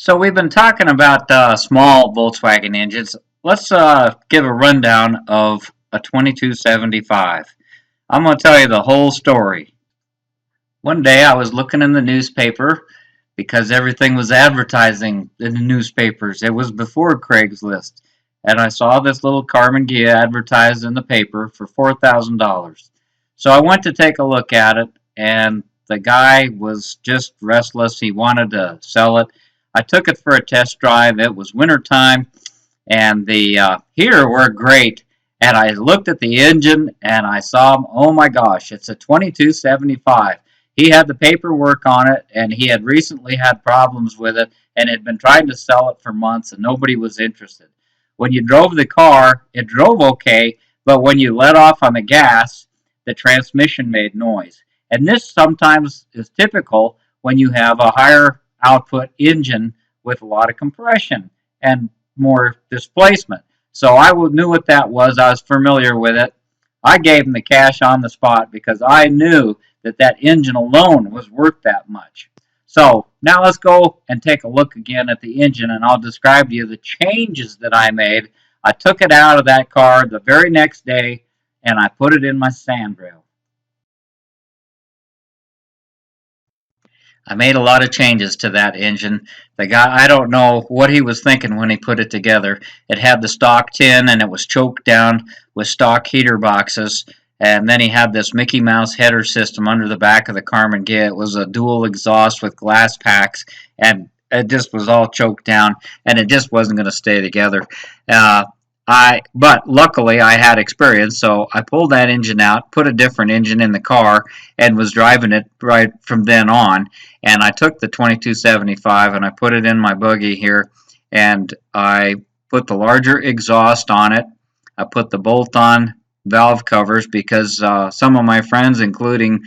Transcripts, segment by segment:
So we've been talking about small Volkswagen engines. Let's give a rundown of a 2275. I'm going to tell you the whole story. One day I was looking in the newspaper because everything was advertising in the newspapers. It was before Craigslist. And I saw this little Carmen Ghia advertised in the paper for $4,000. So I went to take a look at it, and the guy was just restless. He wanted to sell it. I took it for a test drive. It was wintertime, and the heater worked great. And I looked at the engine, and I saw, oh my gosh, it's a 2275. He had the paperwork on it, and he had recently had problems with it, and had been trying to sell it for months, and nobody was interested. When you drove the car, it drove okay, but when you let off on the gas, the transmission made noise. And this sometimes is typical when you have a higher output engine with a lot of compression and more displacement. So I knew what that was. I was familiar with it. I gave him the cash on the spot because I knew that that engine alone was worth that much. So now let's go and take a look again at the engine, and I'll describe to you the changes that I made. I took it out of that car the very next day, and I put it in my sand rail. I made a lot of changes to that engine. The guy, I don't know what he was thinking when he put it together. It had the stock tin, and it was choked down with stock heater boxes. And then he had this Mickey Mouse header system under the back of the Carmen Ghia. It was a dual exhaust with glass packs, and it just was all choked down, and it just wasn't going to stay together. Uh, but luckily I had experience, so I pulled that engine out, put a different engine in the car, and was driving it right from then on. And I took the 2275 and I put it in my buggy here, and I put the larger exhaust on it. I put the bolt-on valve covers because some of my friends, including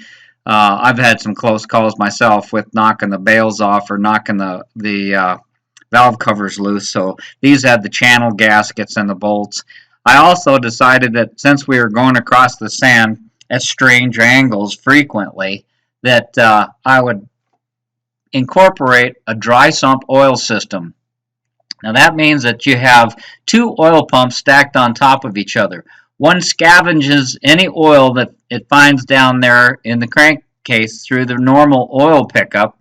I've had some close calls myself with knocking the bales off or knocking the valve covers loose. So these had the channel gaskets and the bolts. I also decided that since we were going across the sand at strange angles frequently, that I would incorporate a dry sump oil system. Now that means that you have two oil pumps stacked on top of each other. One scavenges any oil that it finds down there in the crankcase through the normal oil pickup,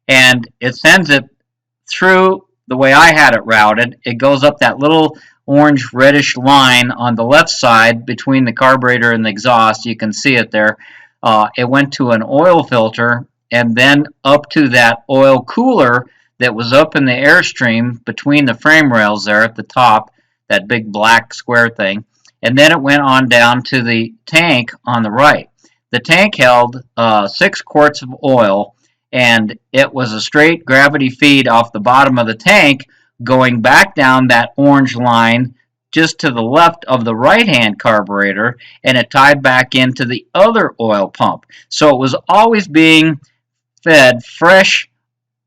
and it sends it through the way I had it routed. It goes up that little orange reddish line on the left side between the carburetor and the exhaust. You can see it there. It went to an oil filter and then up to that oil cooler that was up in the airstream between the frame rails there at the top, that big black square thing. And then it went on down to the tank on the right. The tank held 6 quarts of oil, and it was a straight gravity feed off the bottom of the tank going back down that orange line just to the left of the right-hand carburetor, and it tied back into the other oil pump. So it was always being fed fresh,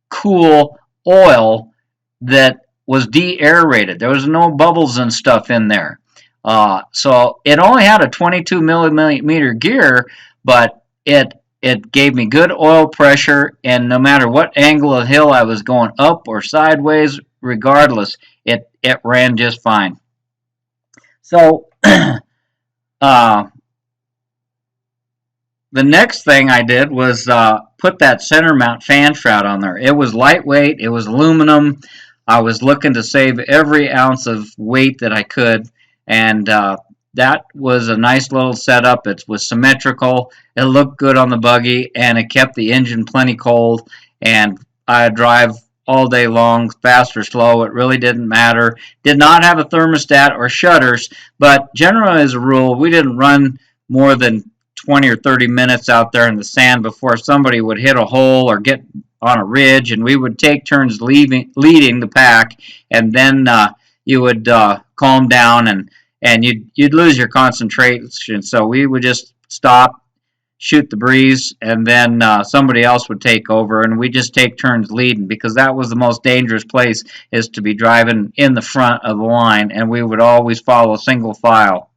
cool oil that was de-aerated. There was no bubbles and stuff in there. So it only had a 22 millimeter gear, but it gave me good oil pressure, and no matter what angle of hill I was going up or sideways, regardless, it ran just fine. So the next thing I did was put that center mount fan shroud on there. It was lightweight, it was aluminum. I was looking to save every ounce of weight that I could, and that was a nice little setup. It was symmetrical, it looked good on the buggy, and it kept the engine plenty cold, and I drive all day long, fast or slow, it really didn't matter. Did not have a thermostat or shutters, but generally as a rule, we didn't run more than 20 or 30 minutes out there in the sand before somebody would hit a hole or get on a ridge, and we would take turns leading the pack, and then you would calm down, and you'd lose your concentration. So we would just stop, shoot the breeze, and then somebody else would take over, and we just take turns leading, because that was the most dangerous place, is to be driving in the front of the line, and we would always follow single file.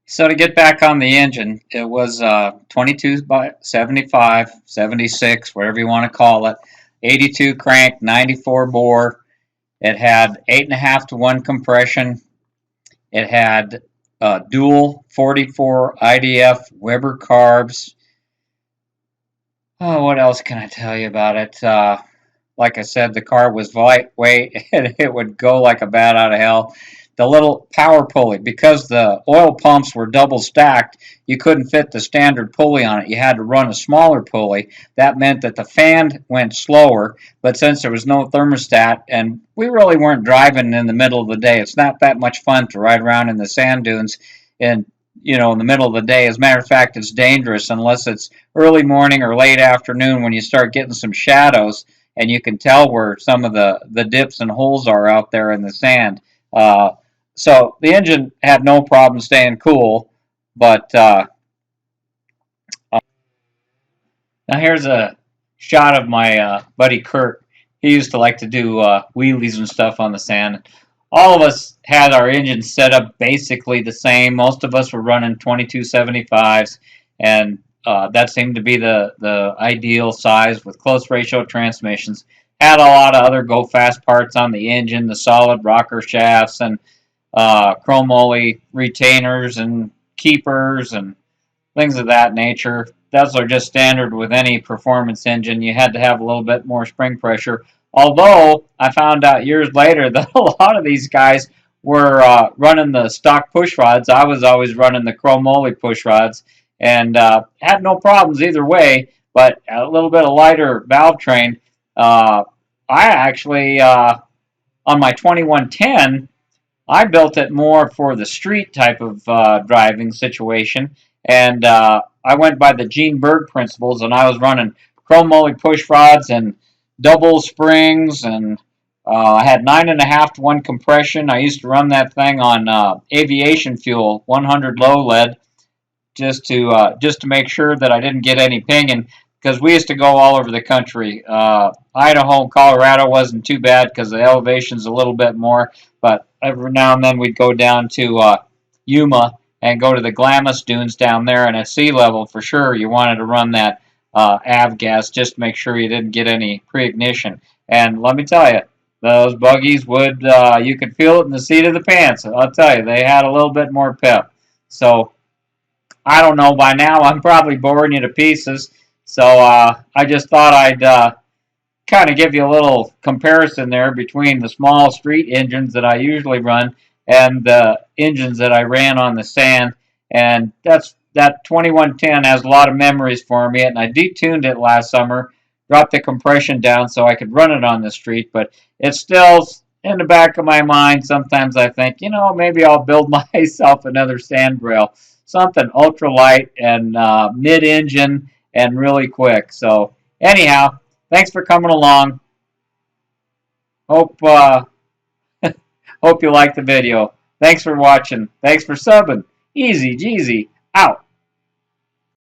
So to get back on the engine, it was 22 by 75, 76, whatever you want to call it. 82 crank, 94 bore. It had 8.5 to 1 compression. It had dual 44 IDF Weber carbs. Oh, what else can I tell you about it? Like I said, the car was lightweight and it would go like a bat out of hell. The little power pulley, because the oil pumps were double stacked, you couldn't fit the standard pulley on it. You had to run a smaller pulley. That meant that the fan went slower, but since there was no thermostat and we really weren't driving in the middle of the day, it's not that much fun to ride around in the sand dunes in in the middle of the day. As a matter of fact, it's dangerous unless it's early morning or late afternoon when you start getting some shadows and you can tell where some of the dips and holes are out there in the sand. Uh, so the engine had no problem staying cool, but now here's a shot of my buddy Kurt. He used to like to do wheelies and stuff on the sand. All of us had our engines set up basically the same. Most of us were running 2275s, and that seemed to be the ideal size with close ratio transmissions. Had a lot of other go fast parts on the engine, the solid rocker shafts and chromoly retainers and keepers and things of that nature. Those are just standard with any performance engine. You had to have a little bit more spring pressure. Although I found out years later that a lot of these guys were running the stock push rods. I was always running the chromoly push rods and had no problems either way. But a little bit of lighter valve train. I actually on my 2110 I built it more for the street type of driving situation, and I went by the Gene Berg principles, and I was running chromoly push rods and double springs, and I had 9.5 to 1 compression. I used to run that thing on aviation fuel, 100 low lead, just to make sure that I didn't get any pinging because we used to go all over the country. Idaho and Colorado wasn't too bad because the elevation's a little bit more, but every now and then we'd go down to Yuma and go to the Glamis dunes down there, and at sea level for sure you wanted to run that avgas just to make sure you didn't get any pre-ignition. And let me tell you, those buggies would you could feel it in the seat of the pants. I'll tell you, they had a little bit more pep. So I don't know, by now I'm probably boring you to pieces. So I just thought I'd kind of give you a little comparison there between the small street engines that I usually run and the engines that I ran on the sand. And that 2110 has a lot of memories for me, and I detuned it last summer, dropped the compression down so I could run it on the street, but it's still in the back of my mind. Sometimes I think, maybe I'll build myself another sand rail, something ultralight and mid-engine and really quick. So anyhow, thanks for coming along. Hope hope you liked the video. Thanks for watching. Thanks for subbing. Easy Jeezy out.